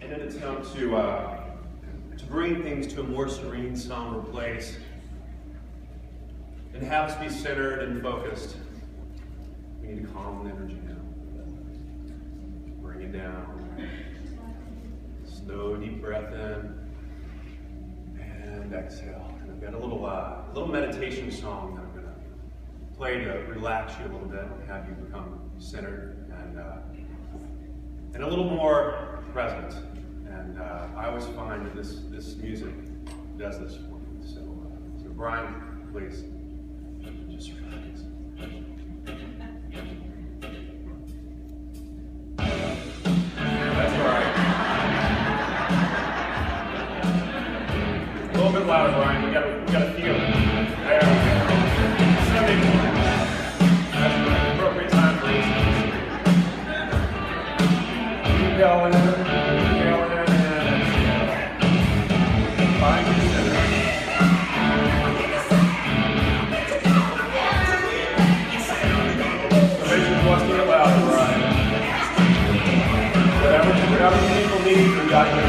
in an attempt to bring things to a more serene, somber place and have us be centered and focused. We need to calm the energy down. Bring it down. Slow, deep breath in and exhale. And I've got a little meditation song that I'm going to play to relax you a little bit and have you become centered and a little more present. And I always find that this music does this for me. So Brian, please, just relax. That's all right. A little bit louder, Brian. We gotta feel it. Sunday morning. That's the appropriate time for this. Keep going. Find your center. So make sure wants to get louder, Brian. Whatever people need, we got you.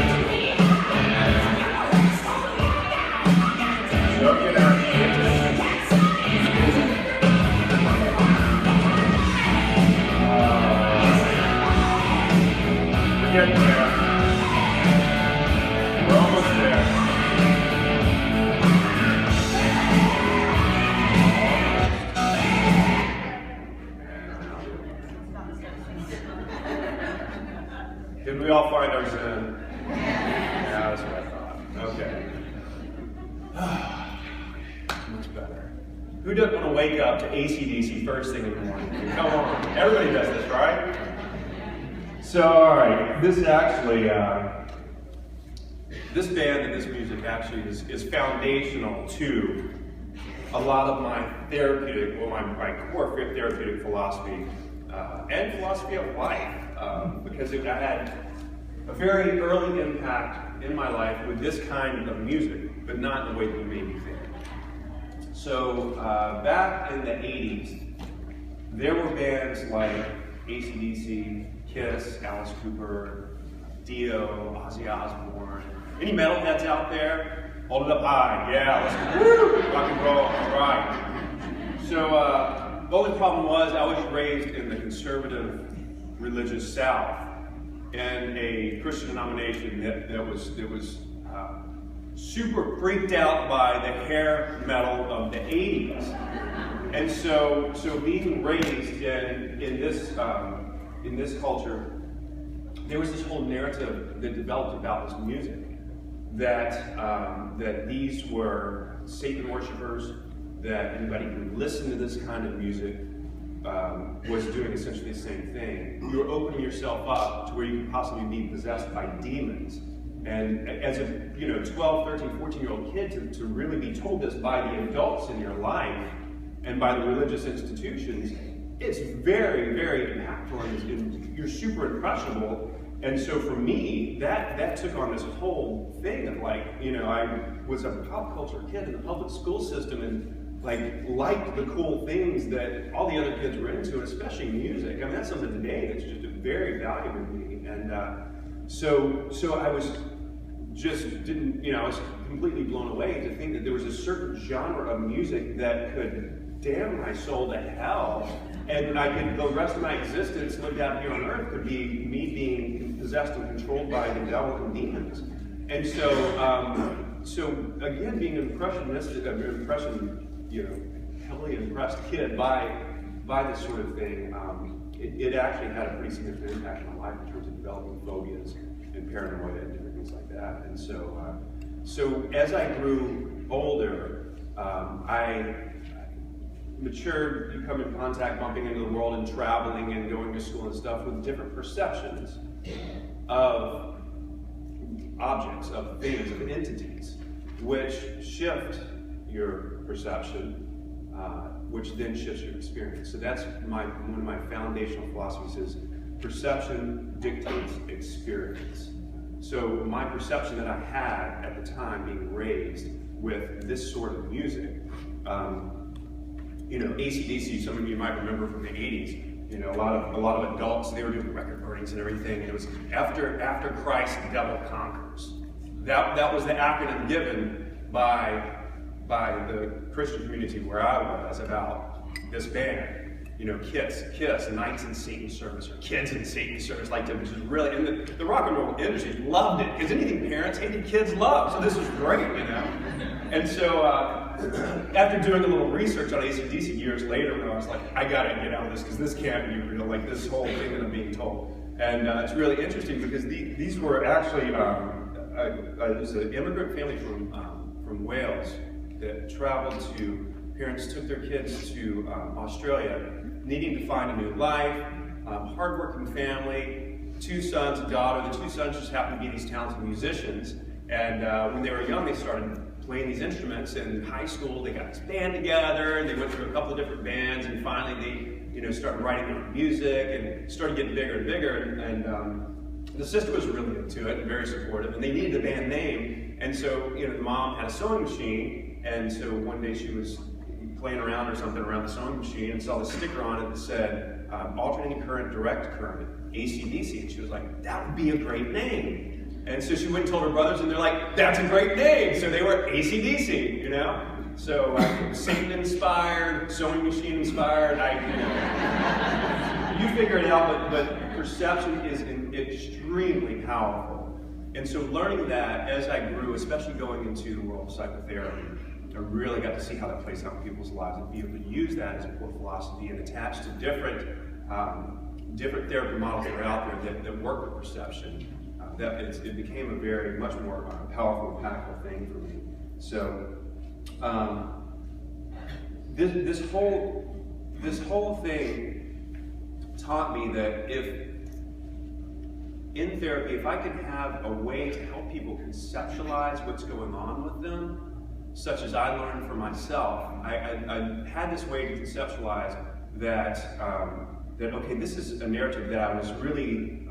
Soak it out. We're getting there. We're almost there. Did we all find our zen? Yeah, that's what I thought. Okay. Much better. Who doesn't want to wake up to AC/DC first thing in the morning? Come on. Everybody does this, right? So, all right. This actually, this band and this music actually is foundational to a lot of my therapeutic, well, my core therapeutic philosophy and philosophy of life. Because I had a very early impact in my life with this kind of music, but not in the way that you made me think. So back in the 80s, there were bands like AC/DC, Kiss, Alice Cooper, Dio, Ozzy Osbourne. Any metalheads out there? Hold it up high. Yeah, let's go. Woo! Rock and roll. All right. So the only problem was I was raised in the conservative religious South in a Christian denomination that was super freaked out by the hair metal of the 80s. And so being raised in this culture, there was this whole narrative that developed about this music that these were Satan worshipers, that anybody who listened to this kind of music was doing essentially the same thing. You were opening yourself up to where you could possibly be possessed by demons. And as a 12, 13, 14-year-old kid to really be told this by the adults in your life and by the religious institutions, it's very, very impactful and you're super impressionable. And so for me, that took on this whole thing of I was a pop culture kid in the public school system and liked the cool things that all the other kids were into, especially music. I mean, that's something today that's just very valuable to me. And so I was I was completely blown away to think that there was a certain genre of music that could damn my soul to hell, and the rest of my existence lived out here on earth could be me being possessed and controlled by the devil and demons. And so again, being heavily impressed kid by this sort of thing, it actually had a pretty significant impact on my life in terms of developing phobias and paranoia and different things like that. And so as I grew older, I matured, you come in contact, bumping into the world and traveling and going to school and stuff with different perceptions of objects, of things, of entities, which shift your perception, which then shifts your experience. So that's one of my foundational philosophies is perception dictates experience. So my perception that I had at the time being raised with this sort of music, AC/DC, some of you might remember from the 80s, You know, a lot of adults, they were doing record burnings and everything, and it was after Christ, the devil conquers. That was the acronym given by the Christian community where I was about this band. You know, KISS, Knights in Satan's Service, or Kids in Satan's Service, like which is really, and the rock and roll industry loved it, because anything parents hated, kids loved, so this was great, you know. And so, after doing a little research on AC/DC years later, when I was like, I gotta get out of this, because this can't be real, like this whole thing that I'm being told. And it's really interesting, because these were actually, it was an immigrant family from Wales that traveled to, parents took their kids to Australia, needing to find a new life, hardworking family, 2 sons, a daughter. The 2 sons just happened to be these talented musicians. And when they were young, they started playing these instruments. In high school, they got this band together, and they went through a couple of different bands, and finally they, started writing their own music, and started getting bigger and bigger. And the sister was really into it and very supportive, and they needed a band name. And so, the mom had a sewing machine, and so one day she was playing around or something around the sewing machine and saw the sticker on it that said alternating current, direct current, AC/DC. And she was like, that would be a great name. And so she went and told her brothers, and they're like, that's a great name. So they were AC/DC, So Satan inspired, sewing machine inspired. You figure it out, but perception is extremely powerful. And so learning that as I grew, especially going into the world of psychotherapy, I really got to see how that plays out in people's lives and be able to use that as a core philosophy and attach to different therapy models that are out there that work with perception. It became a very much more powerful, impactful thing for me. So this whole thing taught me that in therapy, if I could have a way to help people conceptualize what's going on with them, such as I learned for myself, I had this way to conceptualize that, okay, this is a narrative that I was really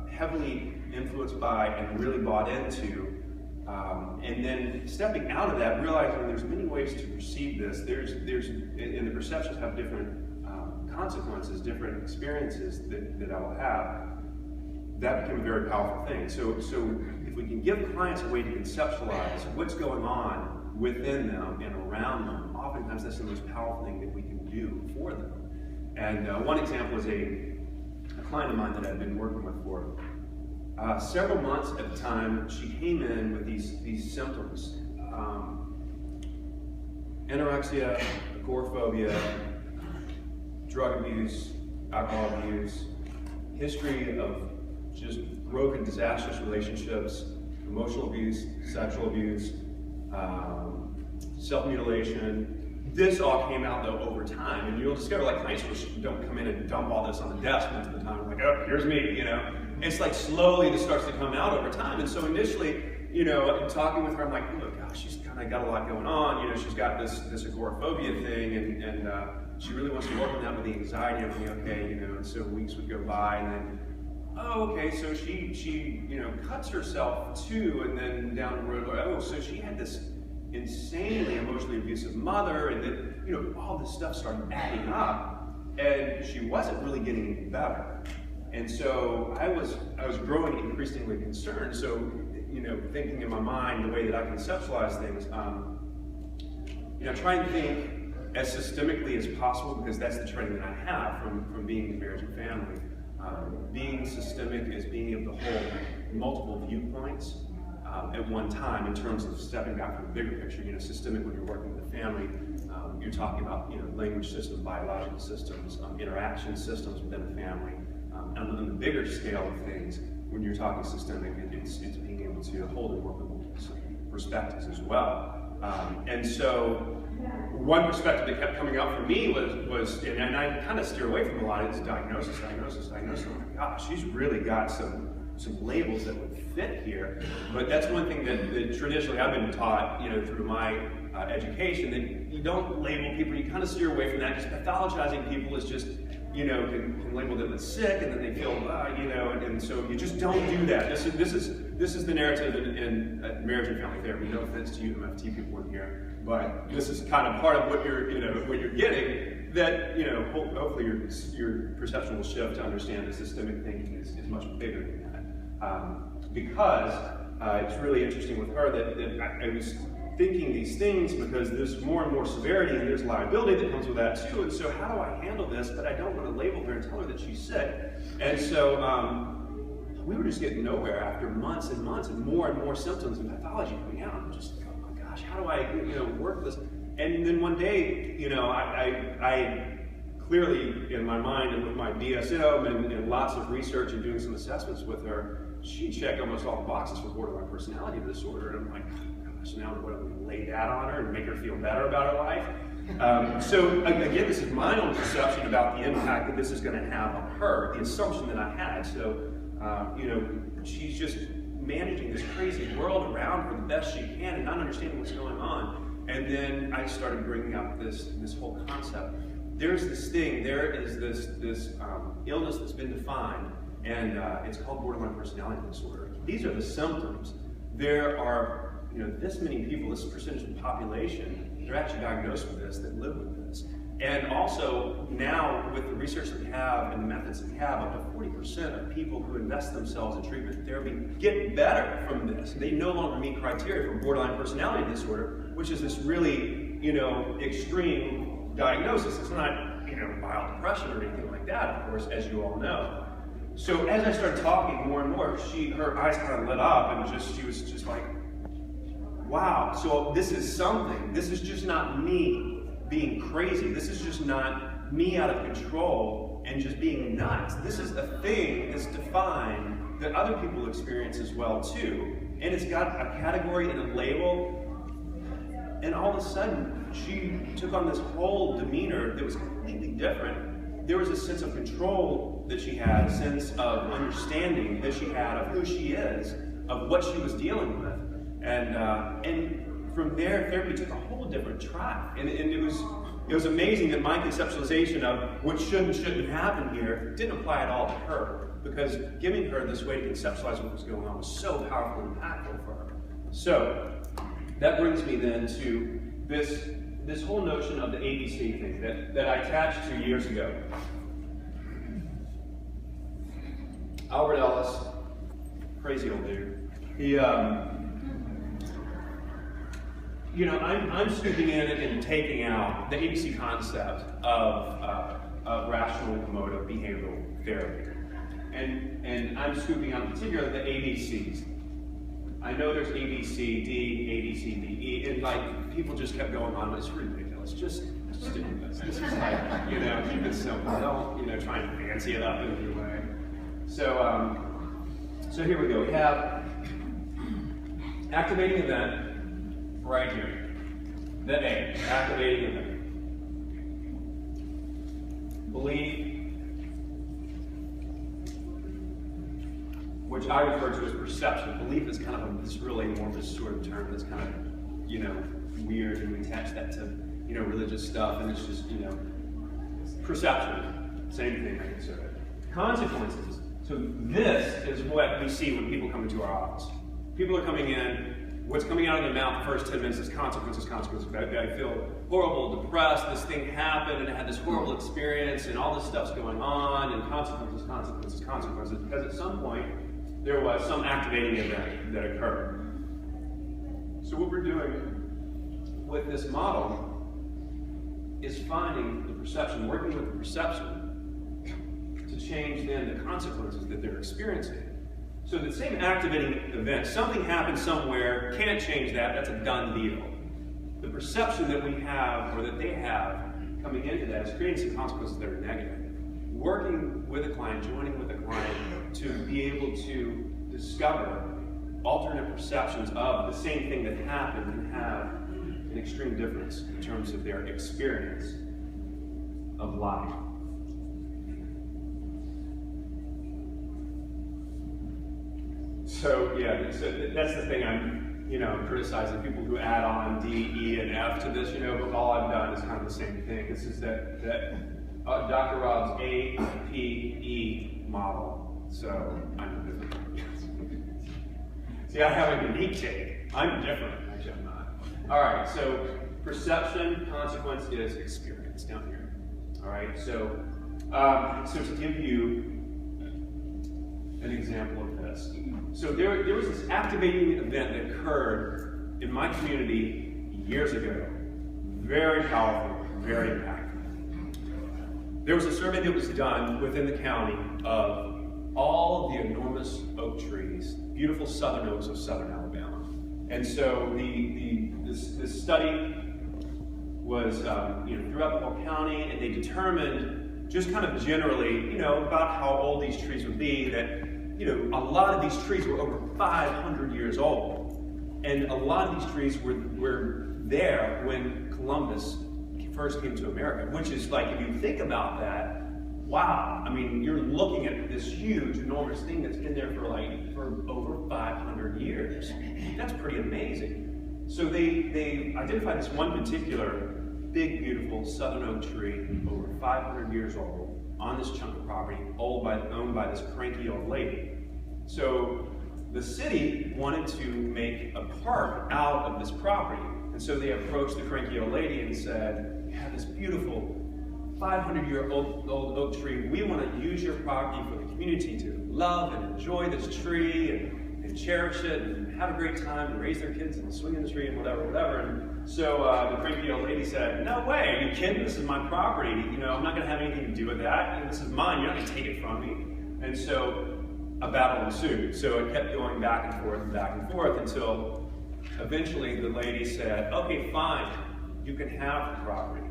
heavily influenced by and really bought into. And then stepping out of that, realizing there's many ways to perceive this. And the perceptions have different consequences, different experiences that I will have. That became a very powerful thing. So if we can give clients a way to conceptualize what's going on within them and around them, oftentimes that's the most powerful thing that we can do for them. And one example is a client of mine that I've been working with for several months at the time. She came in with these symptoms: anorexia, agoraphobia, drug abuse, alcohol abuse, history of just broken, disastrous relationships, emotional abuse, sexual abuse, self-mutilation. This all came out though over time, and you'll discover like clients don't come in and dump all this on the desk most of the time. Like, oh, here's me, It's like slowly this starts to come out over time. And so initially, talking with her, I'm like, oh gosh, she's kind of got a lot going on. She's got this agoraphobia thing, and she really wants to work on that with the anxiety and everything. Okay, and so weeks would go by, and then, oh, okay, so she cuts herself too, and then down the road, so she had this insanely emotionally abusive mother, and then all this stuff started adding up, and she wasn't really getting any better. And so I was growing increasingly concerned. So thinking in my mind the way that I conceptualize things, try and think as systemically as possible, because that's the training that I have from being in marriage and family. Being systemic is being able to hold multiple viewpoints at one time in terms of stepping back from the bigger picture. Systemic when you're working with a family, you're talking about language systems, biological systems, interaction systems within a family. And on the bigger scale of things, when you're talking systemic, it's being able to hold and work with multiple perspectives as well. And so one perspective that kept coming out for me was and I kind of steer away from a lot of this diagnosis. I'm like, gosh, she's really got some labels that would fit here. But that's one thing that traditionally I've been taught, through my education, that you don't label people. You kind of steer away from that. Just pathologizing people is just, can label them as sick, and then they feel, and so you just don't do that. This is the narrative in marriage and family therapy. No offense to you MFT people in here, but this is kind of part of what you're getting. that, you know, hopefully your perception will shift to understand that systemic thinking is much bigger than that. Because it's really interesting with her that I was thinking these things because there's more and more severity and there's liability that comes with that too. And so how do I handle this? But I don't want to label her and tell her that she's sick. And so we were just getting nowhere after months and months and more symptoms and pathology coming out. I'm just like, oh my gosh, how do I, you know, work this? And then one day, you know, I clearly in my mind and with my DSM and lots of research and doing some assessments with her, she checked almost all the boxes for borderline personality disorder. And I'm like, oh gosh, now what, I'm gonna lay that on her and make her feel better about her life? So again, this is my own perception about the impact that this is gonna have on her, the assumption that I had. So, you know, she's just managing this crazy world around her the best she can and not understanding what's going on. And then I started bringing up this whole concept. There's this thing, there is this illness that's been defined, and it's called borderline personality disorder. These are the symptoms. There are, you know, this many people, this percentage of the population, they're actually diagnosed with this, that live with this. And also, now, with the research that we have and the methods that we have, up to 40% of people who invest themselves in treatment and therapy get better from this. They no longer meet criteria for borderline personality disorder, which is this really, you know, extreme diagnosis. It's not, you know, mild depression or anything like that, of course, as you all know. So as I started talking more and more, her eyes kind of lit up, and she was just like, wow, so this is something. This is just not me being crazy. This is just not me out of control and just being nuts. This is a thing that's defined that other people experience as well too. And it's got a category and a label. And all of a sudden, she took on this whole demeanor that was completely different. There was a sense of control that she had, a sense of understanding that she had of who she is, of what she was dealing with. And from there, therapy took a whole different track. And it was amazing that my conceptualization of what should and shouldn't happen here didn't apply at all to her, because giving her this way to conceptualize what was going on was so powerful and impactful for her. So that brings me then to this whole notion of the ABC thing that I attached to years ago. Albert Ellis, crazy old dude. He, you know, I'm scooping in and taking out the ABC concept of rational emotive behavioral therapy. And I'm scooping out in particular the ABCs. I know there's A, B, C, D, A, B, C, D, E, and like people just kept going on, but it's ridiculous. Just do this. This is like, you know, keep it simple. Don't, you know, try and fancy it up in any way. So, so here we go. We have activating event. Right here, the A, activating event. Belief, which I refer to as perception. Belief is kind of this really amorphous sort of term that's kind of, you know, weird, and we attach that to, you know, religious stuff, and it's just, you know, perception. Same thing, I consider it. Consequences. So this is what we see when people come into our office. People are coming in. What's coming out of their mouth the first 10 minutes is consequences, consequences. I feel horrible, depressed, this thing happened, and I had this horrible experience, and all this stuff's going on, and consequences, consequences, consequences, because at some point, there was some activating event that occurred. So what we're doing with this model is finding the perception, working with the perception, to change then the consequences that they're experiencing. So the same activating event, something happened somewhere, can't change that, that's a done deal. The perception that we have, or that they have, coming into that is creating some consequences that are negative. Working with a client, joining with a client to be able to discover alternate perceptions of the same thing that happened can have an extreme difference in terms of their experience of life. So yeah, so that's the thing I'm, you know, criticizing people who add on D, E, and F to this, you know, but all I've done is kind of the same thing. This is that Dr. Rob's APE model. So I'm different. See, I have a unique take. I'm different. Actually, I'm not. All right. So perception, consequence is experience down here. All right, so to give you an example of this. So there was this activating event that occurred in my community years ago. Very powerful, very impactful. There was a survey that was done within the county of all the enormous oak trees, beautiful southern oaks of southern Alabama. And so this study was throughout the whole county, and they determined just kind of generally, about how old these trees would be, that a lot of these trees were over 500 years old. And a lot of these trees were there when Columbus first came to America, which is like, if you think about that, wow. I mean, you're looking at this huge, enormous thing that's been there for over 500 years. That's pretty amazing. So they identified this one particular big, beautiful southern oak tree, over 500 years old, on this chunk of property, owned by this cranky old lady. So the city wanted to make a park out of this property. And so they approached the cranky old lady and said, "We have this beautiful 500-year-old oak tree. We want to use your property for the community to love and enjoy this tree and cherish it and have a great time and raise their kids and swing in the tree and whatever. And so the cranky old lady said, "No way, are you kidding? This is my property. I'm not going to have anything to do with that. This is mine. You're not going to take it from me." And so a battle ensued. So it kept going back and forth until eventually the lady said, "Okay, fine, you can have the property."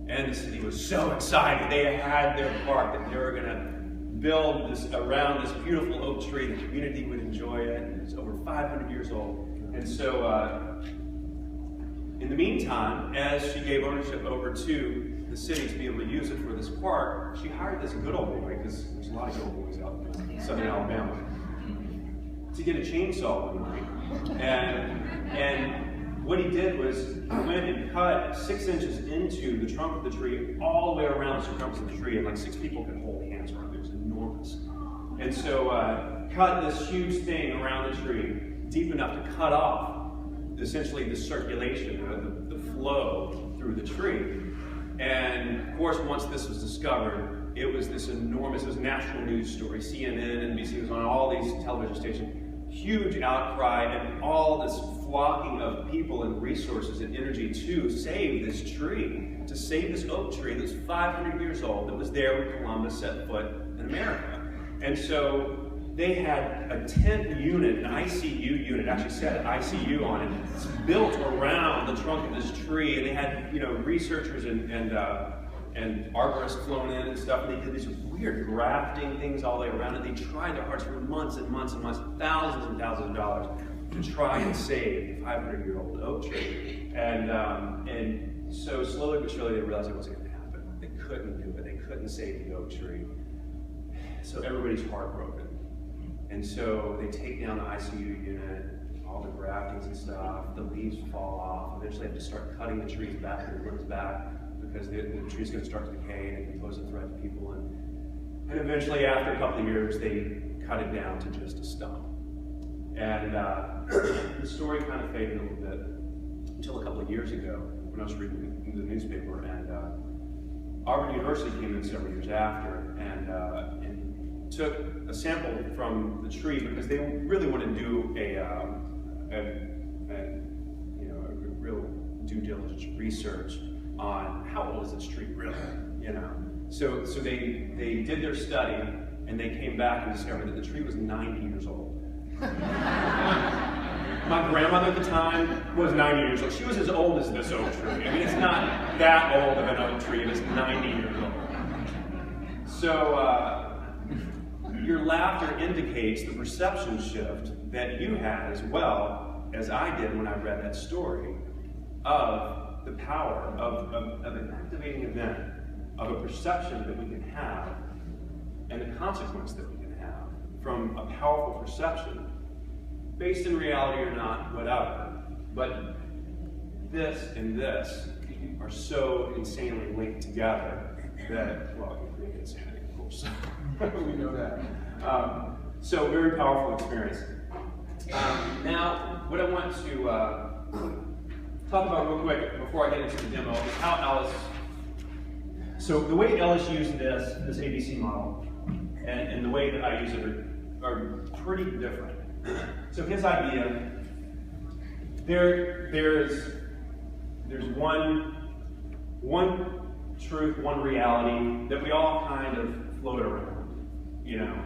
And the city was so excited. They had their park that they were going to build this around this beautiful oak tree. The community would enjoy it. It's over 500 years old. And so in the meantime, as she gave ownership over to the city to be able to use it for this park, she hired this good old boy, because there's a lot of good old boys out in southern Alabama, to get a chainsaw one night. And what he did was went and cut 6 inches into the trunk of the tree, all the way around the circumference of the tree, and like 6 people could hold hands around it. It was enormous. And so cut this huge thing around the tree, deep enough to cut off essentially the circulation, the flow through the tree. And of course, once this was discovered, it was this enormous, it was a national news story. CNN, NBC was on all these television stations. Huge outcry and all this flocking of people and resources and energy to save this tree, to save this oak tree that's 500 years old, that was there when Columbus set foot in America. And so they had a tent unit, an ICU unit, actually said ICU on it. It's built around the trunk of this tree, and they had researchers and arborists flown in and stuff, and they did these weird grafting things all the way around it. They tried their hardest for months and months and months, thousands and thousands of dollars, to try and save the 500-year-old oak tree. And so slowly but surely they realized it wasn't going to happen. They couldn't do it. They couldn't save the oak tree. So everybody's heartbroken. And so they take down the ICU unit, all the graftings and stuff, the leaves fall off. Eventually they have to start cutting the trees back and the roots back, because the tree's going to start to decay and it can pose a threat to people. And eventually, after a couple of years, they cut it down to just a stump. And the story kind of faded a little bit until a couple of years ago, when I was reading the newspaper, and Auburn University came in several years after and took a sample from the tree, because they really want to do a real due diligence research on how old is this tree really, So they did their study, and they came back and discovered that the tree was 90 years old. My grandmother at the time was 90 years old. She was as old as this oak tree. I mean, it's not that old of an oak tree, it's 90 years old. So your laughter indicates the perception shift that you had as well as I did when I read that story of the power of an activating event, of a perception that we can have, and the consequence that we can have from a powerful perception, based in reality or not, whatever. But this and this are so insanely linked together that, well, it can create insanity, of course. We know that. So very powerful experience. Now, what I want to talk about real quick before I get into the demo is how Alice So the way Ellis used this ABC model, and the way that I use it are pretty different. So his idea, there's one truth, one reality that we all kind of float around, you know.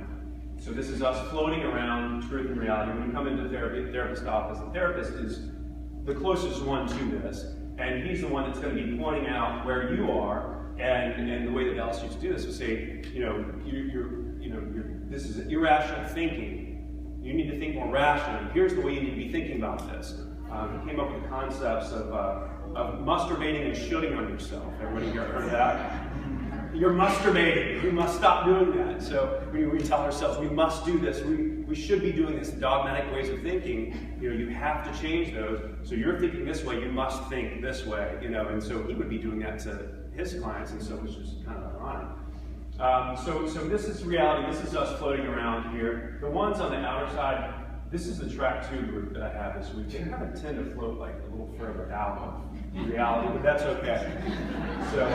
So this is us floating around truth and reality. When you come into the therapist's office, the therapist is the closest one to this, and he's the one that's going to be pointing out where you are. And the way that Ellis used to do this was say, this is irrational thinking. You need to think more rationally. Here's the way you need to be thinking about this. He came up with the concepts of masturbating and shooting on yourself. Everybody here heard of that? You're masturbating. We must stop doing that. So we tell ourselves we must do this. We should be doing this. Dogmatic ways of thinking. You have to change those. So you're thinking this way. You must think this way. And so he would be doing that to his clients, and so it was just kind of ironic. So this is reality. This is us floating around here. The ones on the outer side. This is the track 2 group that I have this week. They kind of tend to float like a little further out of reality, but that's okay. So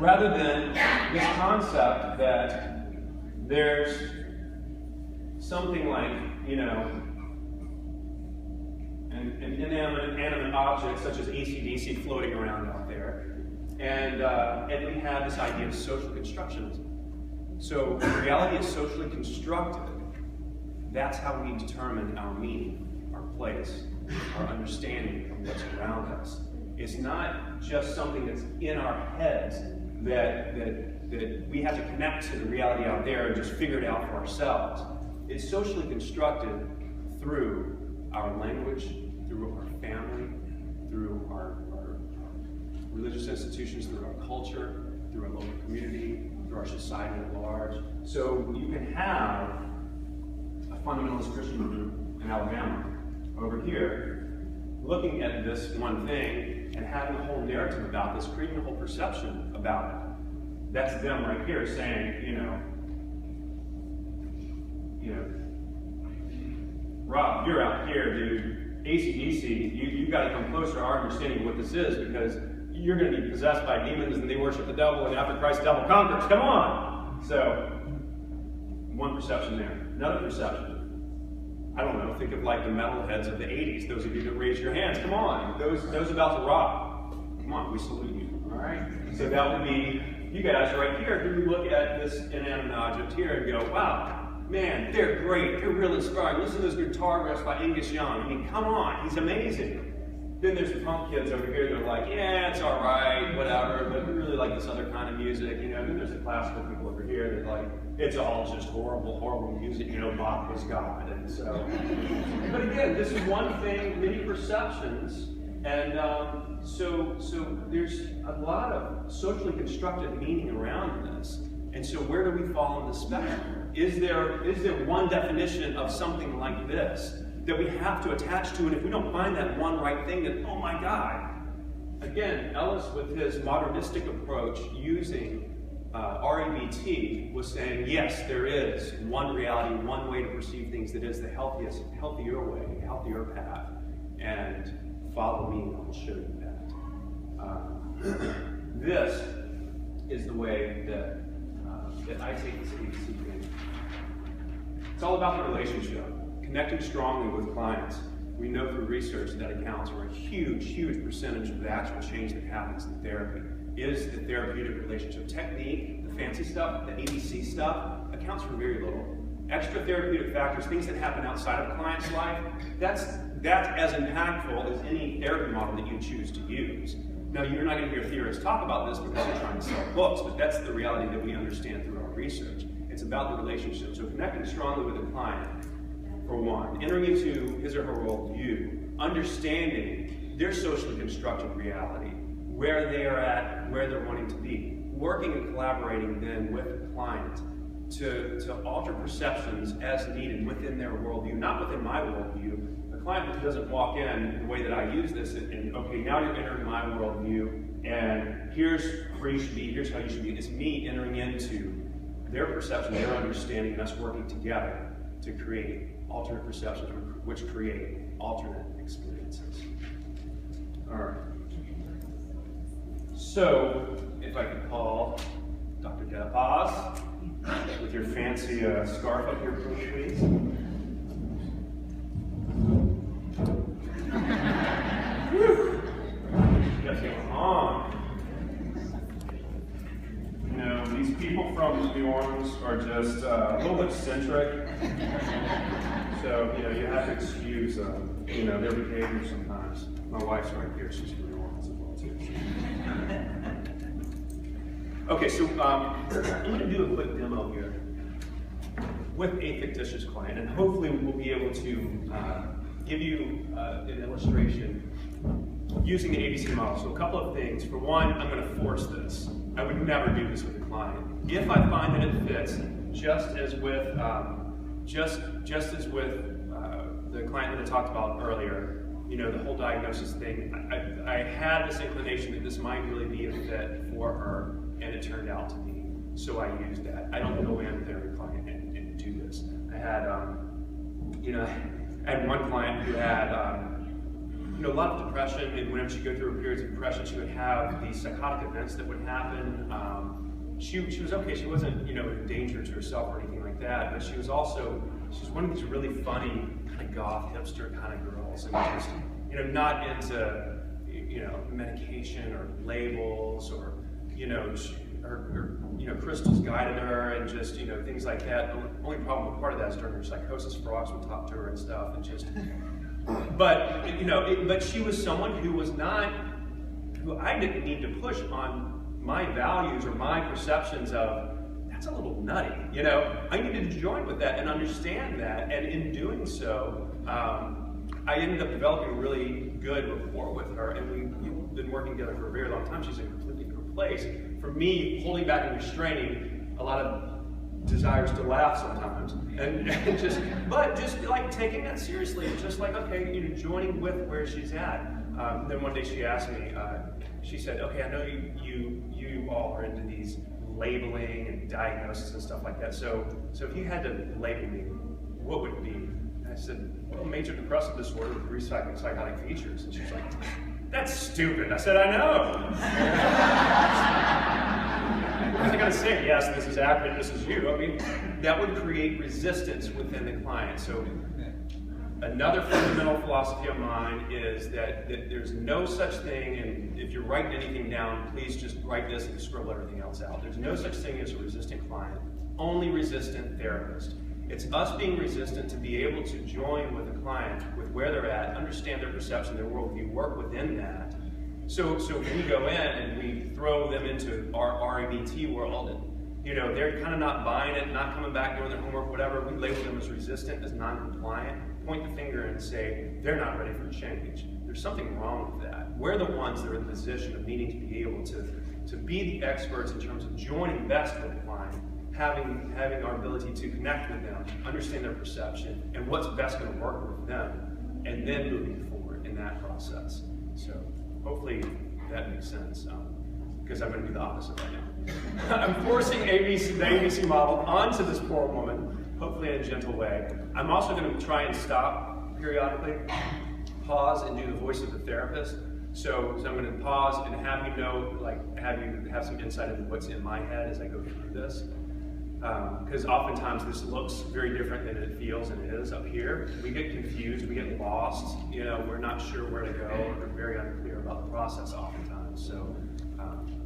rather than this concept that there's something like, an inanimate object such as AC/DC floating around out there, and we have this idea of social constructionism. So reality is socially constructed. That's how we determine our meaning, our place, our understanding of what's around us. It's not just something that's in our heads that we have to connect to the reality out there and just figure it out for ourselves. It's socially constructed through our language, through our family, through our religious institutions, through our culture, through our local community, through our society at large. So you can have a fundamentalist Christian group in Alabama over here looking at this one thing and having a whole narrative about this, creating a whole perception about it. That's them right here saying, Rob, you're out here, dude. AC/DC, you got to come closer to our understanding of what this is, because you're going to be possessed by demons and they worship the devil, and after Christ, the devil conquers. Come on! So, one perception there. Another perception. I don't know, think of like the metalheads of the 80s, those of you that raise your hands. Come on, those about to rock. Come on, we salute you, all right? So that would be you guys right here who look at this inanimate object here and go, wow, man, they're great, they're real inspiring. Listen to those guitar riffs by Angus Young. I mean, come on, he's amazing. Then there's the punk kids over here that are like, yeah, it's all right, whatever, but we really like this other kind of music, Then there's the classical people over here that like, it's all just horrible, horrible music, Bach was God, and so. But again, this is one thing, many perceptions, and so there's a lot of socially constructed meaning around this. And so where do we fall on the spectrum? Is there one definition of something like this that we have to attach to, and if we don't find that one right thing, then oh my God. Again, Ellis with his modernistic approach using REBT was saying, yes, there is one reality, one way to perceive things that is the healthier way, healthier path, and follow me and I will show you that. This is the way that I take this ABC thing. It's all about the relationship. Connecting strongly with clients. We know through research that accounts for a huge, huge percentage of the actual change that happens in therapy. Is the therapeutic relationship. Technique, the fancy stuff, the ABC stuff, accounts for very little. Extra therapeutic factors, things that happen outside of a client's life, that's as impactful as any therapy model that you choose to use. Now, you're not going to hear theorists talk about this because they're trying to sell books, but that's the reality that we understand through our research. It's about the relationship. So connecting strongly with a client, for one, entering into his or her worldview, understanding their socially constructed reality, where they are at, where they're wanting to be, working and collaborating then with the client to alter perceptions as needed within their worldview, not within my worldview. A client doesn't walk in the way that I use this and okay, now you're entering my worldview, and here's where you should be, here's how you should be. It's me entering into their perception, their understanding, and us working together to create alternate perceptions, which create alternate experiences. All right. So, if I could call Dr. Deb Oz with your fancy scarf up here, please. Whew. You guys get on. You know, these people from New Orleans are just a little eccentric. So, you know, you have to excuse, you know, their behavior sometimes. My wife's right here, she's from New Orleans as well, too. Okay, so I'm going to do a quick demo here with a fictitious client, and hopefully we'll be able to give you an illustration using the ABC model. So a couple of things. For one, I'm going to force this. I would never do this with a client. If I find that it fits, just as with the client that I talked about earlier, you know, the whole diagnosis thing, I had this inclination that this might really be a fit for her, and it turned out to be. So I used that. I don't go in with every client and do this. I had, you know, I had one client who had, you know, a lot of depression, and whenever she'd go through periods of depression, she would have these psychotic events that would happen. She was okay. She wasn't, you know, a danger to herself or anything like that, but she was one of these really funny kind of goth hipster kind of girls, and just, you know, not into, you know, medication or labels or, you know, her you know, crystals guided her and just, you know, things like that. The only problem with part of that is during her psychosis, frogs would talk to her and stuff, and just. But you know, but she was someone who I didn't need to push on my values or my perceptions of. That's a little nutty, you know. I needed to join with that and understand that, and in doing so, I ended up developing a really good rapport with her, and we've been working together for a very long time. She's in a completely different place. For me, holding back and restraining a lot of desires to laugh sometimes, and just like taking that seriously, and just like, okay, you know, joining with where she's at. Then one day she asked me, she said, okay, I know you all are into these labeling and diagnosis and stuff like that. So if you had to label me, what would it be? And I said, well, major depressive disorder with 3 psychotic features. And she's like, that's stupid. I said, I know. I was going to say, yes, this is accurate, this is you. I mean, that would create resistance within the client. So another fundamental philosophy of mine is that there's no such thing, and if you're writing anything down, please just write this and scribble everything else out. There's no such thing as a resistant client, only resistant therapist. It's us being resistant to be able to join with a client with where they're at, understand their perception, their worldview, work within that. So when we go in and we throw them into our REBT world, and you know, they're kind of not buying it, not coming back, doing their homework, whatever, we label them as resistant, as non-compliant, point the finger and say, they're not ready for change. There's something wrong with that. We're the ones that are in the position of needing to be able to be the experts in terms of joining best with the client, having our ability to connect with them, understand their perception, and what's best going to work with them, and then moving forward in that process. So hopefully that makes sense, because I'm going to do the opposite right now. I'm forcing the ABC model onto this poor woman, hopefully in a gentle way. I'm also going to try and stop periodically, pause, and do the voice of the therapist. So I'm going to pause and have you know, like, have you have some insight into what's in my head as I go through this. Because oftentimes this looks very different than it feels and it is up here. We get confused, we get lost, you know, we're not sure where to go, we're very unclear about the process oftentimes. So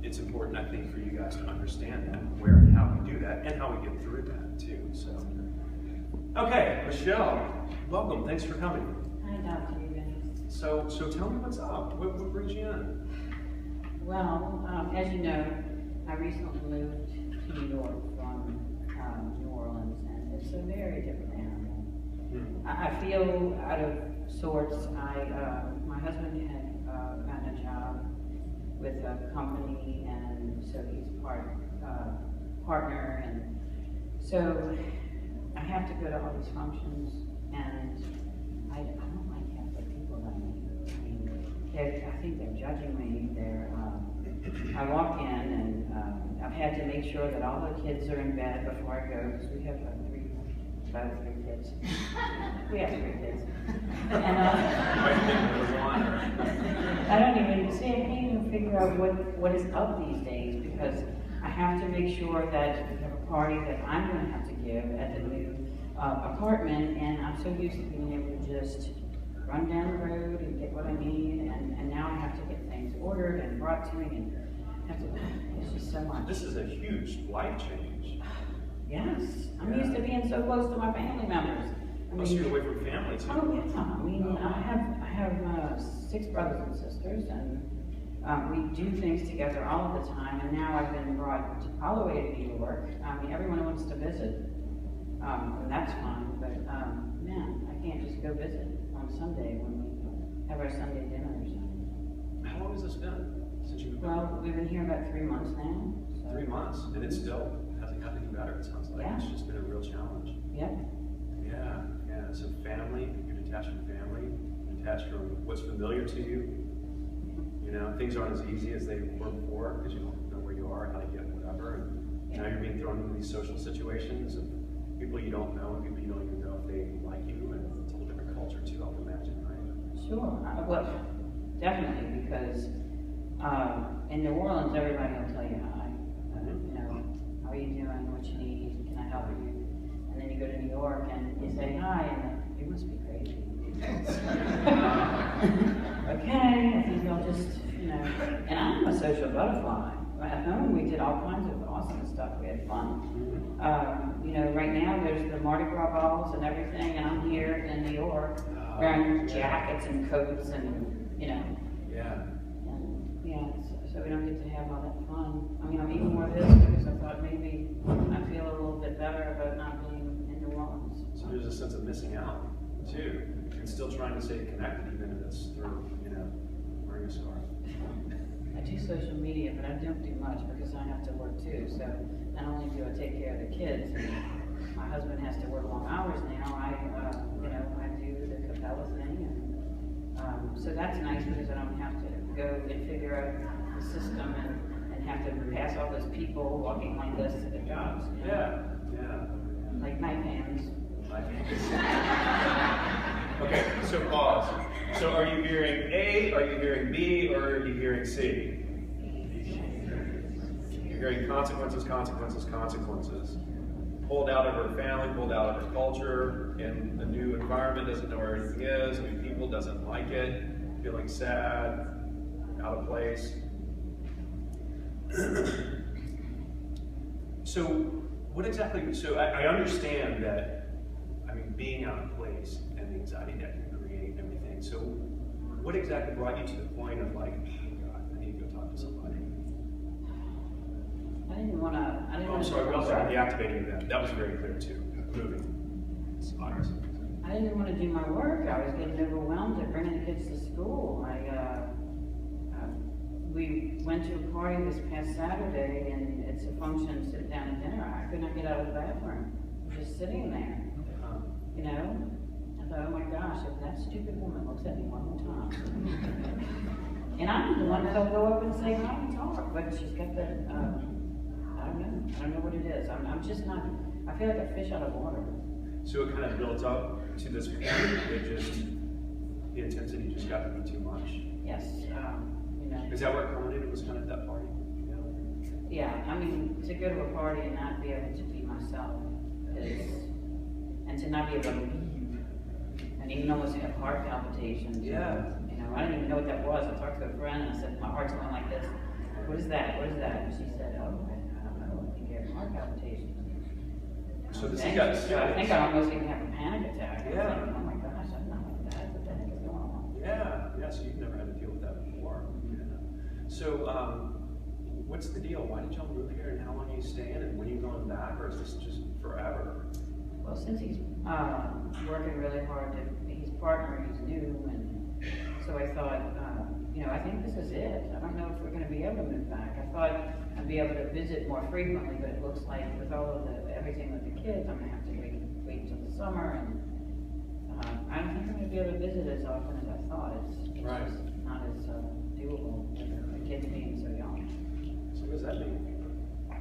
it's important, I think, for you guys to understand that, where and how we do that, and how we get through that too. So, okay, Michelle, welcome, thanks for coming. Hi, Dr. Eubanks. So tell me what's up, what brings you in? Well, as you know, I recently moved to New York from New Orleans, and it's a very different animal. I feel out of sorts. My husband had gotten a job with a company, and so he's partner, and so I have to go to all these functions, and I don't like half the people that I meet. I mean, I think they're judging me. I walk in, and I've had to make sure that all the kids are in bed before I go, because we have about 3 kids. We have 3 kids. And I don't even see. I can't even figure out what is up these days, because I have to make sure that we have a party that I'm gonna have to give at the new apartment, and I'm so used to being able to just run down the road and get what I need, and now I have to get things ordered and brought to me, and have to, it's just so much. This is a huge life change. Yes, I'm used to being so close to my family members. I Plus you're away from family too. Oh yeah, I mean, I have 6 brothers and sisters, and we do things together all of the time, and now I've been brought all the way to New York. I mean, everyone wants to visit, and that's fine, but man, I can't just go visit on Sunday when we have our Sunday dinner or something. How long has this been since you've been? Well, we've been here about 3 months now. So. 3 months, and it still hasn't gotten any better, it sounds like. Yeah. It's just been a real challenge. Yep. Yeah, yeah. So family, you're detached from family, you're detached from what's familiar to you. You know, things aren't as easy as they were before because you don't know where you are, how to get whatever. And now you're being thrown into these social situations of people you don't know and people you don't even know if they like you, and it's a whole different culture too, I would imagine, right? Sure. Well, definitely, because in New Orleans, everybody will tell you hi. You know, how are you doing? What you need? Can I help you? And then you go to New York and you say hi, and you must be crazy. Okay, I think I'll just, you know. And I'm a social butterfly. At home, we did all kinds of awesome stuff. We had fun. You know, right now there's the Mardi Gras balls and everything, and I'm here in New York wearing jackets and coats and, you know. Yeah. And, yeah, so we don't get to have all that fun. I mean, I'm eating more of this because I thought maybe I feel a little bit better about not being in New Orleans. So there's a sense of missing out too, and still trying to stay connected even if it's through, you know, wearing a scarf. I do social media, but I don't do much because I have to work too. So not only do I take care of the kids, and my husband has to work long hours now. You know, I do the Capella thing, and so that's nice because I don't have to go and figure out the system and have to pass all those people walking like this to their jobs. You know? Yeah, yeah. Like my fans. Okay, so pause. So are you hearing A, are you hearing B, or are you hearing C? You're hearing consequences, consequences, consequences. Pulled out of her family, pulled out of her culture, in a new environment, doesn't know where anything is, new people, doesn't like it, feeling sad, out of place. So what exactly, so I understand that, I mean, being out of place and the anxiety that can create and everything. So what exactly brought you to the point of like, oh God, I need to go talk to somebody? I didn't want to. I'm sorry, we also had the activating event. That was very clear too. Moving. I didn't want to do my work. I was getting overwhelmed at bringing the kids to school. We went to a party this past Saturday, and it's a function, sit down and dinner. I could not get out of the bathroom. I was just sitting there, you know. I thought, oh my gosh, if that stupid woman looks at me one more time. And I'm the one that'll go up and say hi and talk, but she's got the, I don't know what it is. I'm just not, I feel like a fish out of water. So it kind of built up to this point that just, the intensity just got to be too much. Yes, you know. Is that where it culminated, was kind of that party? Yeah, I mean, to go to a party and not be able to be myself is, and to not be able to leave, and even almost have heart palpitations. Yeah. You know, I didn't even know what that was. I talked to a friend and I said, my heart's going like this. What is that? What is that? And she said, oh, I don't know. I think you have heart palpitations. So this Okay. got So I think I almost even have a panic attack. Yeah. I was like, oh my gosh, I'm not like that. What the heck is going on? Yeah, yeah, so you've never had to deal with that before. Yeah. So, what's the deal? Why did y'all move here, and how long are you staying, and when are you going back, or is this just forever? Well, since he's working really hard, he's partner, he's new, and so I thought, you know, I think this is it. I don't know if we're going to be able to move back. I thought I'd be able to visit more frequently, but it looks like with all of everything with the kids, I'm going to have to wait until the summer, and I don't think I'm going to be able to visit as often as I thought. It's Right. just not as doable with the kids being so young. So what does that mean?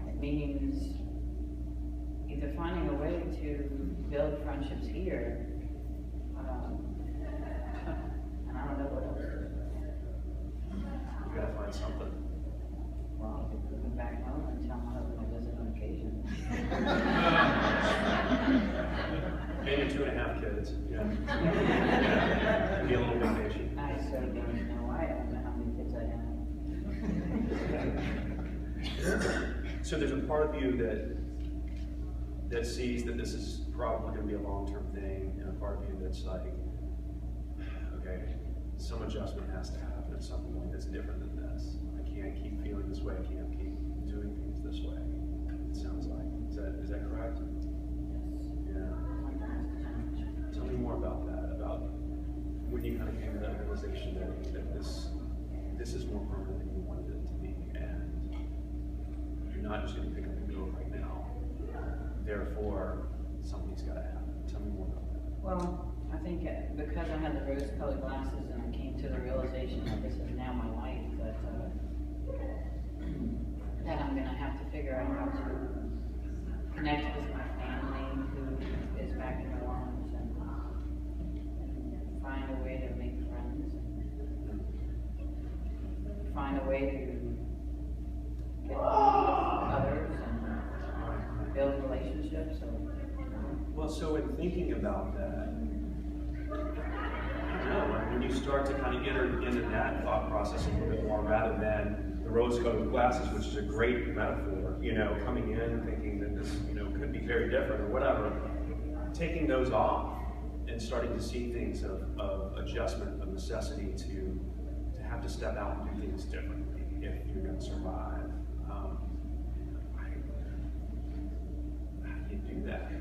It means either finding a way to build friendships here, and I don't know what else. You gotta find something. Well, moving back Maybe 2.5 kids. Yeah. Yeah. Be a little vacation. I so don't know. I don't know how many kids I have. So there's a part of you that sees that this is probably going to be a long-term thing, and a part of you that's like, okay, some adjustment has to happen at some point that's different than this. I can't keep feeling this way. I can't keep doing things this way. It sounds like. Is that correct? Yeah. Tell me more about that. About when you kind of came to that realization that this is more permanent than you wanted it to be, and you're not just going to pick up and go right now. Therefore, something's got to happen. Tell me more about that. Well, I think because I had the rose-colored glasses and I came to the realization that this is now my life, that I'm going to have to figure out how to connect with my family who is back in New Orleans and find a way to make friends, and find a way to get along with others and build relationships. Well, so in thinking about that, I don't know, when you start to kind of enter into that thought process a little bit more, rather than the rose-colored glasses, which is a great metaphor, coming in thinking that this, could be very different or whatever, taking those off and starting to see things of adjustment, of necessity to have to step out and do things differently if you're going to survive. How do you do that? I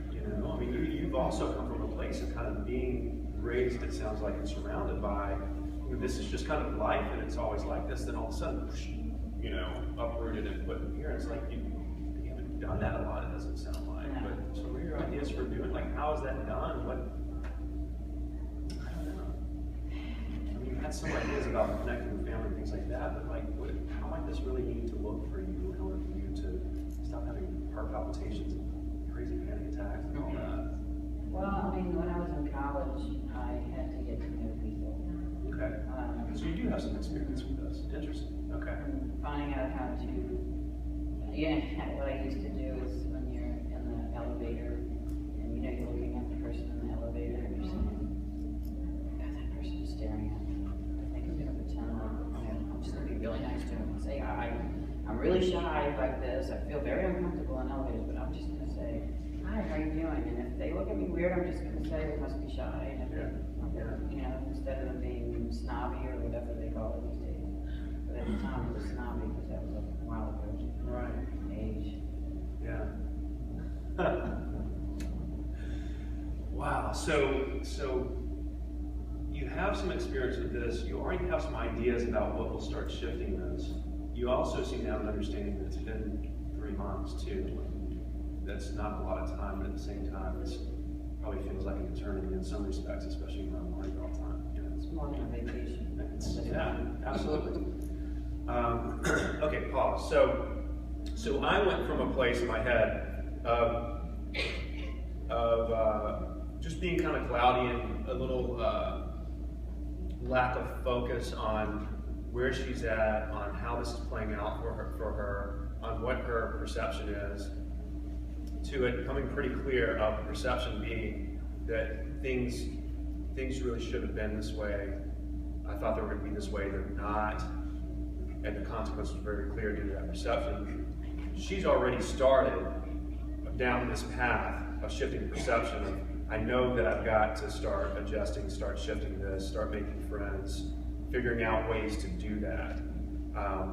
mean, you've also come from a place of kind of being raised, it sounds like, and surrounded by, this is just kind of life and it's always like this, then all of a sudden, uprooted and put in here. It's like you haven't done that a lot, it doesn't sound like. Yeah. But so what are your ideas for doing, like, how is that done? I don't know. I mean, you had some ideas about connecting with family and things like that, but like, how might this really need to look for you in order for you to stop having heart palpitations and crazy panic attacks and all that? Well, I mean, when I was in college, I had to get to know people. Okay. So you do have some experience with this. Interesting. Okay. Finding out how to, what I used to do is when you're in the elevator and you're looking at the person in the elevator and you're saying, God, that person is staring at me. I think I'm going to pretend like, I'm just going to be really nice to him and say, I'm really shy like this. I feel very uncomfortable in elevators, but I'm just going to say, hi, how are you doing? And if they look at me weird, I'm just going to say they must be shy. And if instead of them being snobby or whatever they call it these days. But at the time it was snobby because that was a while ago. Right. Age. Yeah. Wow. So you have some experience with this. You already have some ideas about what will start shifting this. You also seem to have an understanding that it's been 3 months too. That's not a lot of time, but at the same time, it probably feels like an eternity in some respects, especially when I'm learning all the time. It's more than a vacation. Yeah, absolutely. Okay, pause. So I went from a place in my head of just being kind of cloudy and a little lack of focus on where she's at, on how this is playing out for her, on what her perception is, to it becoming pretty clear of the perception being that things really should have been this way. I thought they were going to be this way, they're not. And the consequence was very clear due to that perception. She's already started down this path of shifting perception. I know that I've got to start adjusting, start shifting this, start making friends, figuring out ways to do that.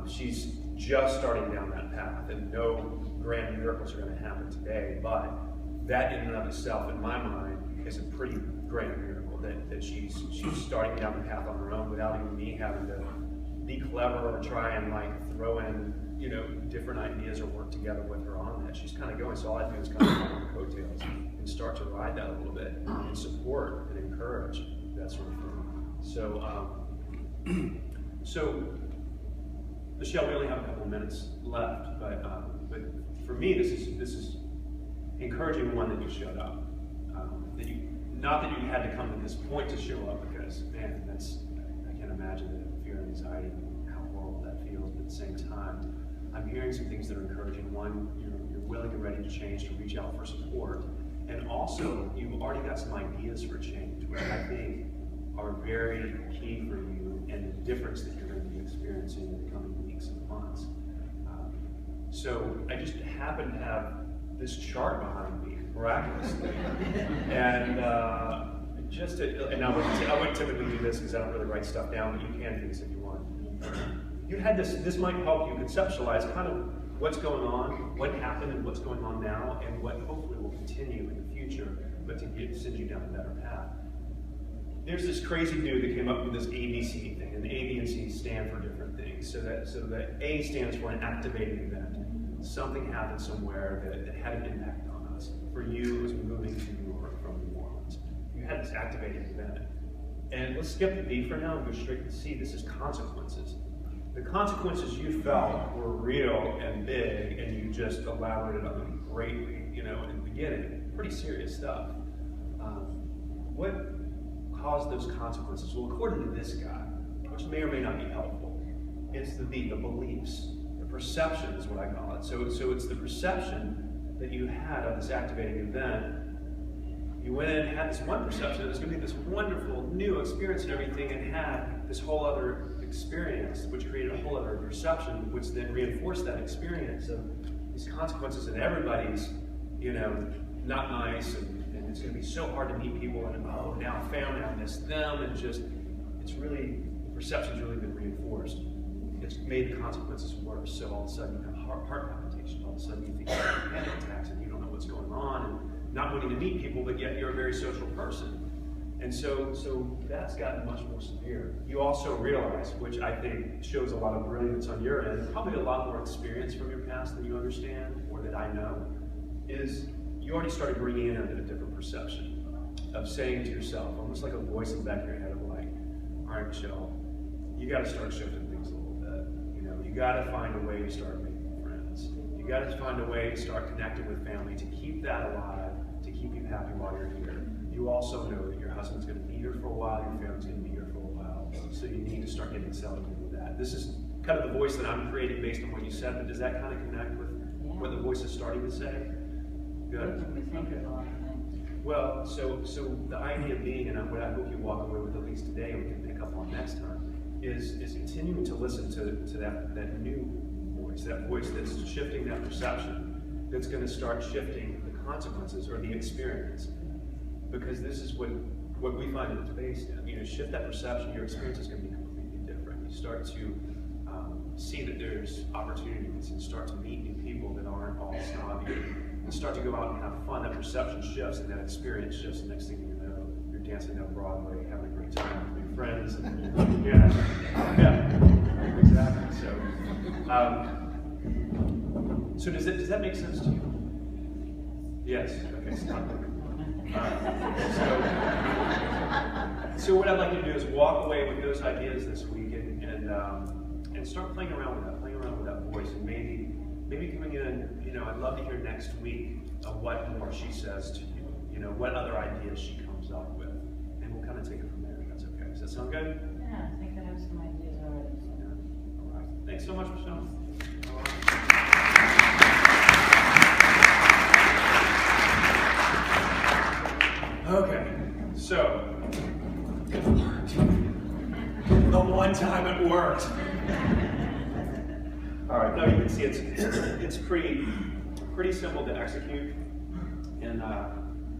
She's just starting down that path, and no grand miracles are going to happen today, but that in and of itself, in my mind, is a pretty great miracle that she's starting down the path on her own without even me having to be clever or try and like throw in different ideas or work together with her on that. She's kind of going, so all I do is kind of follow her coattails and start to ride that a little bit and support and encourage that sort of thing. So Michelle, we only have a couple of minutes left, but for me, this is encouraging, one, that you showed up. Not that you had to come to this point to show up, because man, I can't imagine the fear and anxiety and how horrible that feels. But at the same time, I'm hearing some things that are encouraging. One, you're willing and ready to change, to reach out for support. And also, you've already got some ideas for change, which I think are very key for you and the difference that you're going to be experiencing in the coming weeks and months. So I just happen to have this chart behind me, miraculously. And and I wouldn't typically do this because I don't really write stuff down, but you can do this if you want. You had this might help you conceptualize kind of what's going on, what happened and what's going on now, and what hopefully will continue in the future, but to send you down a better path. There's this crazy dude that came up with this ABC thing, and A, B, and C stand for different things. So that A stands for an activating event. Something happened somewhere that had an impact on us. For you, it was moving to New York from New Orleans. You had this activating event. And let's skip the B for now and go straight to C. This is consequences. The consequences you felt were real and big, and you just elaborated on them greatly, in the beginning. Pretty serious stuff. What caused those consequences? Well, according to this guy, which may or may not be helpful, it's the B, the beliefs. The perception is what I call it. So it's the perception that you had of this activating event. You went in and had this one perception, it was going to be this wonderful new experience and everything, and had this whole other experience, which created a whole other perception, which then reinforced that experience of these consequences, and everybody's, not nice, and it's going to be so hard to meet people, and oh, now I found out I miss them, and the perception's really been reinforced. It's made the consequences worse, so all of a sudden you have heart palpitations, all of a sudden you think you have panic attacks, and you don't know what's going on, and not wanting to meet people, but yet you're a very social person. And so that's gotten much more severe. You also realize, which I think shows a lot of brilliance on your end, probably a lot more experience from your past than you understand, or that I know, is you already started bringing in a different perception of saying to yourself, almost like a voice in the back of your head of like, all right, Michelle, you got to start shifting things a little bit. You got to find a way to start making friends. You got to find a way to start connecting with family, to keep that alive, to keep you happy while you're here. You also know that your husband's going to be here for a while, your family's going to be here for a while, so you need to start getting settled into that. This is kind of the voice that I'm creating based on what you said, but does that kind of connect with what the voice is starting to say? Good. Well, so the idea being, and what I hope you walk away with at least today, and we can pick up on next time, is continuing to listen to that new voice, that voice that's shifting that perception, that's going to start shifting the consequences or the experience. Because this is what we find that it's based in. Shift that perception, your experience is going to be completely different. You start to see that there's opportunities and start to meet new people that aren't all snobby, and start to go out and have fun. That perception shifts and that experience shifts. The next thing you know, you're dancing down Broadway, having a great time with your friends. And, yeah, exactly. So does that make sense to you? Yes. Okay. Stop. So what I'd like you to do is walk away with those ideas this week and start playing around with that voice, and maybe coming in. I'd love to hear next week what more she says to you. What other ideas she comes up with, and we'll kind of take it from there. If that's okay. Does that sound good? Yeah, I think I have some ideas already. So. Yeah. All right. Thanks so much, Michelle. Okay, so it worked. The one time it worked. All right, now you can see it's pretty simple to execute, and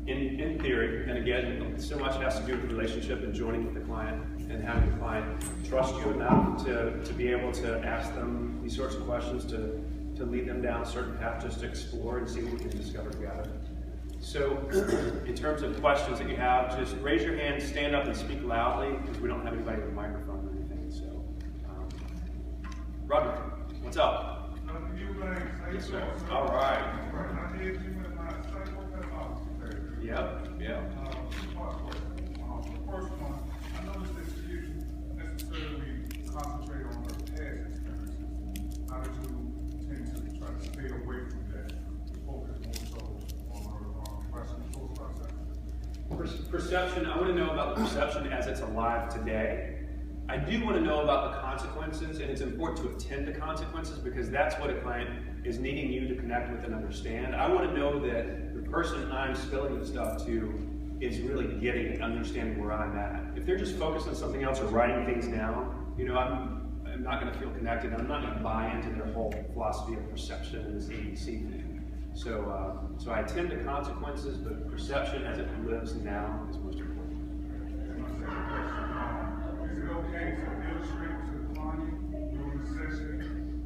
in theory. And again, so much has to do with the relationship and joining with the client and having the client trust you enough to be able to ask them these sorts of questions, to lead them down a certain path, just to explore and see what we can discover together. So, in terms of questions that you have, just raise your hand, stand up, and speak loudly, because we don't have anybody with a microphone or anything. So, Roderick, what's up? Eubanks. Yes, sir. All right. I did you in my psychotherapy. Yep. The first one, I noticed that you didn't necessarily concentrate on her past experiences. How did you tend to try to stay away from that, focus more so on her Perception, I want to know about the perception as it's alive today. I do want to know about the consequences, and it's important to attend to consequences, because that's what a client is needing you to connect with and understand. I want to know that the person I'm spilling the stuff to is really getting and understanding where I'm at. If they're just focused on something else or writing things down, you know, I'm not going to feel connected. I'm not going to buy into their whole philosophy of perception and this ABC thing. So, so I attend to consequences, but perception as it lives now is most important. Is it okay to illustrate to the client during the session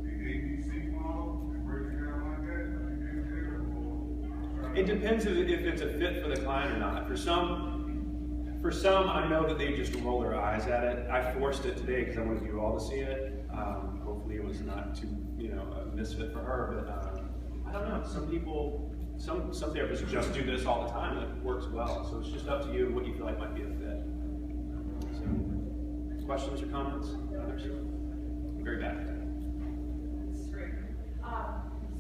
the ABC model and break it down like that? It depends if it's a fit for the client or not. For some, I know that they just roll their eyes at it. I forced it today because I wanted you all to see it. Hopefully it was not too, you know, a misfit for her, but I don't know. Some people, some therapists just do this all the time and it works well. So it's just up to you and what you feel like might be a fit. So, questions or comments? Others? Very bad. Great.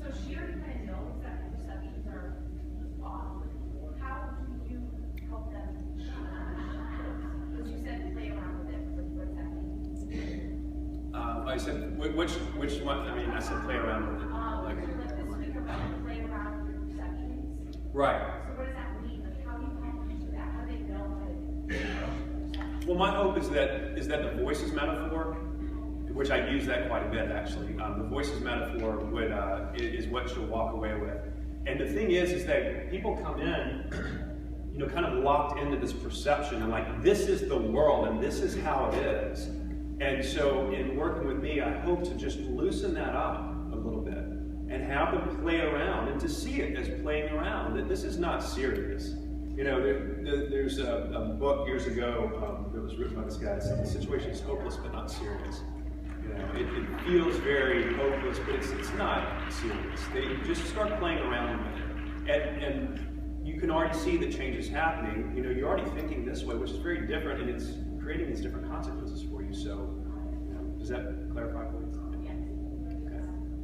So she already kind of knows that perceptions are off. How do you help them change? Because you said play around with it. What's that mean? I said, which one? I mean, I said play around with it. Like this week about play around with your perceptions. Right. So what does that mean? Like how do you help them do that? How do they know how to do that? Well, my hope is that the voices metaphor, which I use that quite a bit actually. The voices metaphor is what she'll walk away with. And the thing is that people come in, you know, kind of locked into this perception and like, this is the world and this is how it is. And so in working with me, I hope to just loosen that up a little bit and have them play around and to see it as playing around, that this is not serious. You know, there's a book years ago that was written by this guy that said the situation is hopeless but not serious. You know, it feels very hopeless, but it's not serious. They just start playing around with it. And you can already see the change is happening. You know, you're already thinking this way, which is very different, and it's creating these different consequences for you. So, you know, does that clarify for you? Yes. Okay.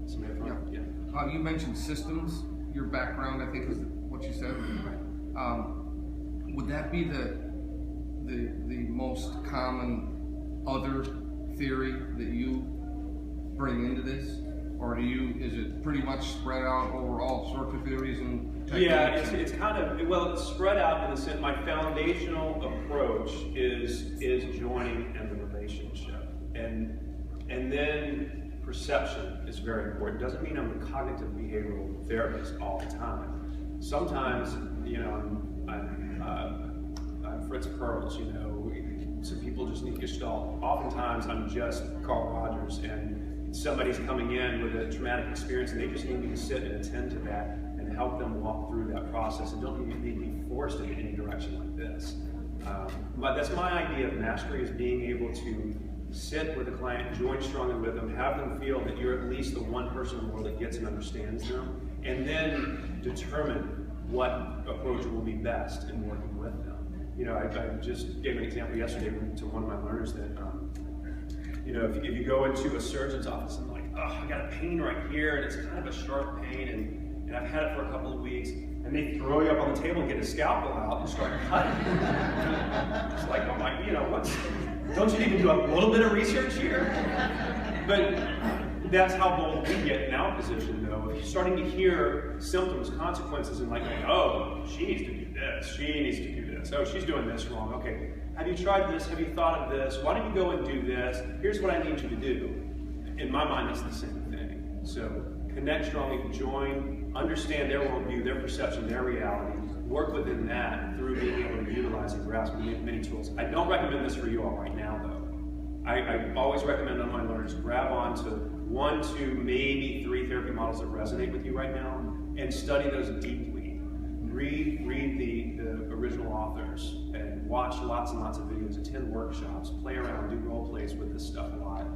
Somebody up front? Yeah. You mentioned systems. Your background, I think, was what you said. Would that be the most common other theory that you bring into this, or is it pretty much spread out over all sorts of theories and techniques? Yeah, it's kind of, well, it's spread out in the sense, my foundational approach is joining and the relationship. And then perception is very important. Doesn't mean I'm a cognitive behavioral therapist all the time. Sometimes, you know, I'm Fritz Perls, you know, some people just need Gestalt. Oftentimes I'm just Carl Rogers and somebody's coming in with a traumatic experience and they just need me to sit and attend to that and help them walk through that process and don't need to be forced in any direction like this. But that's my idea of mastery, is being able to sit with a client, join strongly with them, have them feel that you're at least the one person in the world that gets and understands them, and then determine what approach will be best in working with them. You know, I just gave an example yesterday to one of my learners that, you know, if you go into a surgeon's office and like, oh, I got a pain right here, and it's kind of a sharp pain, and I've had it for a couple of weeks, and they throw you up on the table and get a scalpel out and start cutting. It's like, oh my, you know, don't you need to do a little bit of research here? But that's how bold we get in our position, though. If you're starting to hear symptoms, consequences, and like, oh, she needs to do this, she needs to do this, oh, she's doing this wrong, okay. Have you tried this? Have you thought of this? Why don't you go and do this? Here's what I need you to do. In my mind, it's the same thing. So connect strongly, join, understand their worldview, their perception, their reality, work within that through being able to utilize and grasp many tools. I don't recommend this for you all right now, though. I always recommend on my learners, grab onto 1, 2, maybe 3 therapy models that resonate with you right now and study those deeply. Read the original authors and watch lots and lots of videos, attend workshops, play around, do role plays with this stuff a lot.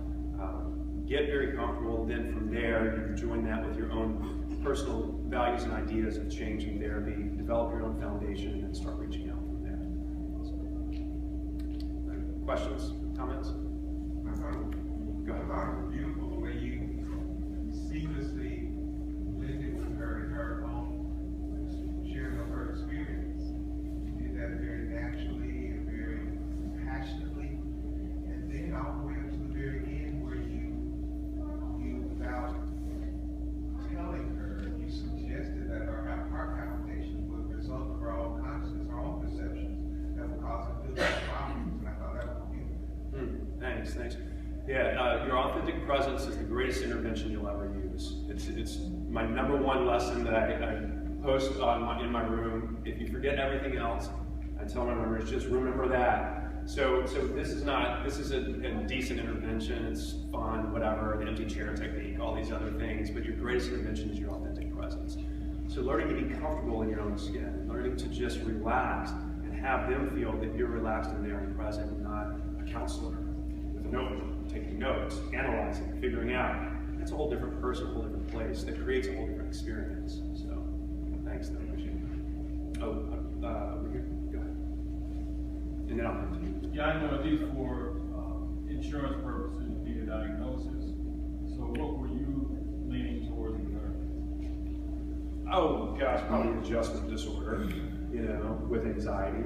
Get very comfortable, then from there you can join that with your own personal values and ideas of change in therapy, develop your own foundation, and then start reaching out from there. So, questions, comments? Go ahead. I thought it was beautiful the way you seamlessly blended with her and her own sharing of her experience. You did that very naturally and very passionately. And then all the way up to the very end where you without telling Thanks. Yeah, your authentic presence is the greatest intervention you'll ever use. It's my number one lesson that I post in my room. If you forget everything else, I tell my members, just remember that. So this is a decent intervention. It's fun, whatever, the empty chair technique, all these other things. But your greatest intervention is your authentic presence. So learning to be comfortable in your own skin, learning to just relax and have them feel that you're relaxed and there and present, and not a counselor with a notebook, taking notes, analyzing, figuring out. That's a whole different person, a whole different place. That creates a whole different experience. So thanks, though. Appreciate it. Over here. Go ahead. And then I'll continue. Yeah, I know at least for insurance purposes, you need a diagnosis. So what were you leaning towards with her? Oh gosh, probably adjustment disorder, with anxiety,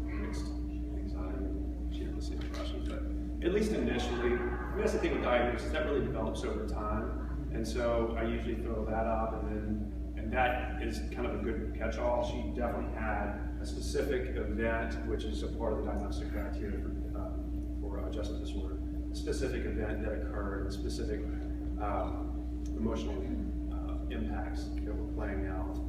mixed anxiety. She had the same depression, but at least initially, that's the thing with diagnosis, that really develops over time. And so I usually throw that up, and that is kind of a good catch-all. She definitely had a specific event, which is a part of the diagnostic criteria for adjustment disorder. A specific event that occurred, specific emotional impacts that were playing out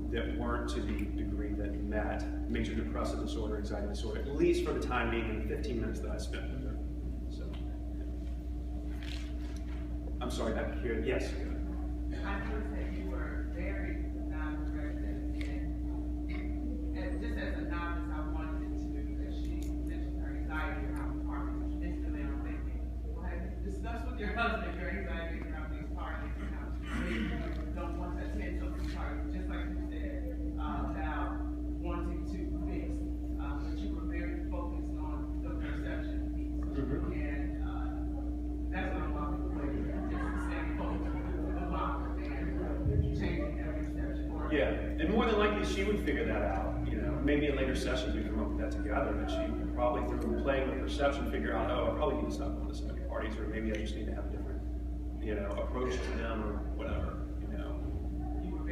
that weren't to the degree that met major depressive disorder, anxiety disorder, at least for the time being in the 15 minutes that I spent with her. So, I'm sorry, back here. Yes. I noticed that you were very non-aggressive, and just as a novice, I wanted to, as she mentioned her anxiety around parties, instantly I'm thinking, well, have you discussed with your husband your anxiety around these parties and how you don't want to attend some of these parties, just like you said, about wanting to fix, but you were very focused on the perception piece, and that's what I'm walking away with, just staying focused on the longer and changing their perception. Yeah, and more than likely she would figure that out. Maybe in later sessions we come up with that together, but she would probably through playing with perception figure out, oh, I probably need to stop going to so many parties, or maybe I just need to have a different, approach to them, or whatever.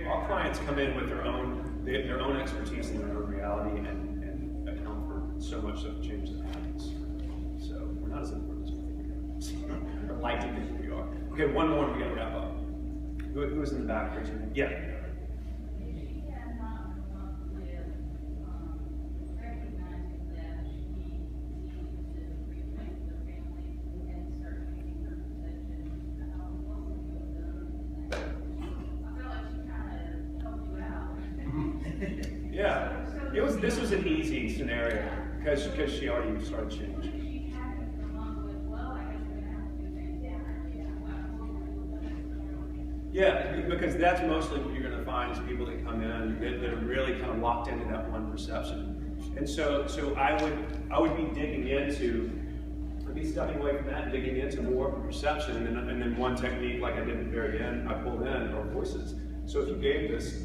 Our clients come in with their own expertise and their own reality, and account for so much of the change that happens. So we're not as important as we think we are, or like to think we are. Okay, one more, and we got to wrap up. Who is in the back? Raise your hand. Yeah. Yeah, this was an easy scenario because she already started changing. Yeah, because that's mostly what you're going to find is people that come in that are really kind of locked into that one perception. And so I would be digging into, I'd be stepping away from that and digging into more of a perception, and then one technique like I did at the very end, I pulled in our voices. So if you gave this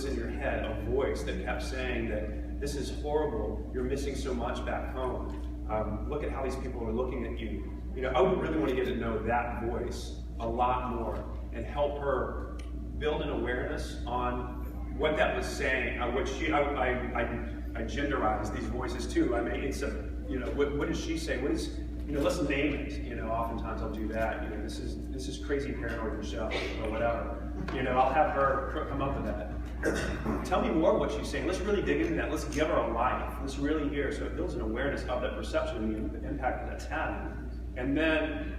in your head, a voice that kept saying that this is horrible, you're missing so much back home. Look at how these people are looking at you. I would really want to get to know that voice a lot more and help her build an awareness on what that was saying. I genderize these voices too. I mean, it's what does she say? What is, let's name it. Oftentimes I'll do that. This is crazy paranoid Michelle or whatever. I'll have her come up with that. Tell me more what she's saying. Let's really dig into that. Let's give her a life. Let's really hear. So it builds an awareness of that perception and the impact that that's having. And then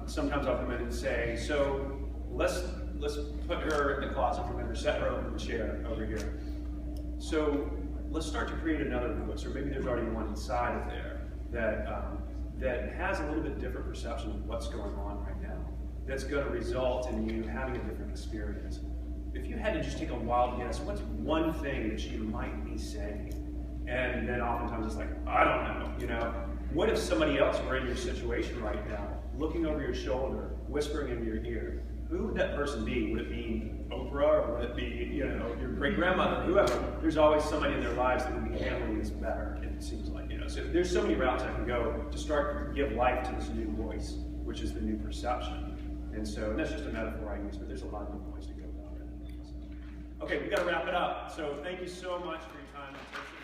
sometimes I'll come in and say, so let's put her in the closet for a minute, or set her over in the chair over here. So let's start to create another voice, or maybe there's already one inside of there that has a little bit different perception of what's going on right now. That's going to result in you having a different experience. If you had to just take a wild guess, what's one thing that she might be saying? And then oftentimes it's like, I don't know, What if somebody else were in your situation right now, looking over your shoulder, whispering in your ear? Who would that person be? Would it be Oprah, or would it be, your great-grandmother, whoever? There's always somebody in their lives that would be handling this better, it seems like, So there's so many routes I can go to start to give life to this new voice, which is the new perception. And that's just a metaphor I use, but there's a lot of different ways to go about it. Okay, we've got to wrap it up. So thank you so much for your time and attention.